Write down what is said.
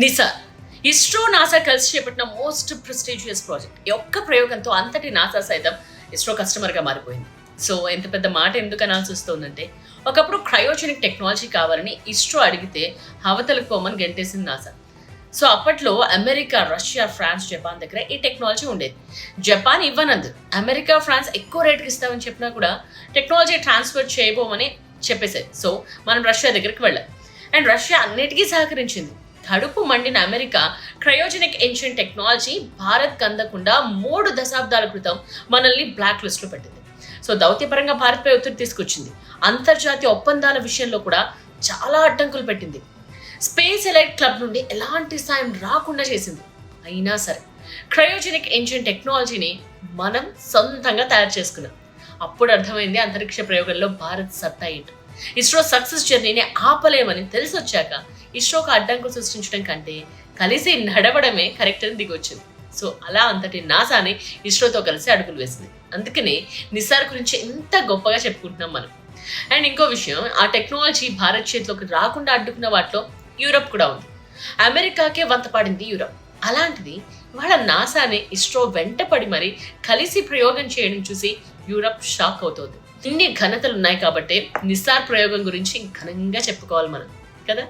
Nisar ISRO NASA కలిసి చేపట్టిన most prestigious project. ఈ ఒక్క ప్రయోగంతో అంతటి నాసా సైతం ఇస్రో కస్టమర్గా మారిపోయింది. సో ఎంత పెద్ద మాట ఎందుకు అనాల్సి వస్తుందంటే, ఒకప్పుడు క్రయోజెనిక్ టెక్నాలజీ కావాలని ఇస్రో అడిగితే అవతలకు పోమని గెంటేసింది నాసా. సో అప్పట్లో అమెరికా, రష్యా, ఫ్రాన్స్, జపాన్ దగ్గర ఈ టెక్నాలజీ ఉండేది. జపాన్ ఇవ్వనందు, అమెరికా, ఫ్రాన్స్ ఎక్కువ రేటుకి ఇస్తామని చెప్పినా కూడా టెక్నాలజీ ట్రాన్స్ఫర్ చేయబోమని చెప్పేసేది. సో మనం రష్యా దగ్గరికి వెళ్ళాం అండ్ రష్యా అన్నిటికీ సహకరించింది. కడుపు మండిన అమెరికా క్రయోజెనిక్ ఎంజిన్ టెక్నాలజీ భారత్కి అందకుండా 3 దశాబ్దాల క్రితం మనల్ని బ్లాక్ లిస్ట్లో పెట్టింది. సో దౌత్యపరంగా భారత్పై ఒత్తిడి తీసుకొచ్చింది. అంతర్జాతీయ ఒప్పందాల విషయంలో కూడా చాలా అడ్డంకులు పెట్టింది. స్పేస్ ఎలైట్ క్లబ్ నుండి ఎలాంటి సాయం రాకుండా చేసింది. అయినా సరే క్రయోజెనిక్ ఎంజిన్ టెక్నాలజీని మనం సొంతంగా తయారు చేసుకున్నాం. అప్పుడు అర్థమైంది అంతరిక్ష ప్రయోగంలో భారత్ సత్తా ఏంటి. ఇస్రో సక్సెస్ జర్నీని ఆపలేమని తెలిసి వచ్చాక ఇస్రోకు అడ్డంకులు సృష్టించడం కంటే కలిసి నడవడమే కరెక్ట్ అని దిగొచ్చింది. సో అలా అంతటి నాసాని ఇస్రోతో కలిసి అడుగులు వేసింది. అందుకనే నిసార్ గురించి ఎంత గొప్పగా చెప్పుకుంటున్నాం మనం. అండ్ ఇంకో విషయం, ఆ టెక్నాలజీ భారత్ చేతిలోకి రాకుండా అడ్డుకున్న వాటిలో యూరప్ కూడా ఉంది. అమెరికాకే వంత పాడింది యూరప్. అలాంటిది ఇవాళ నాసానే ఇస్రో వెంటపడి మరి కలిసి ప్రయోగం చేయడం చూసి యూరప్ షాక్ అవుతుంది. ఇన్ని ఘనతలు ఉన్నాయి కాబట్టి నిసార్ ప్రయోగం గురించి ఘనంగా చెప్పుకోవాలి మనం కదా.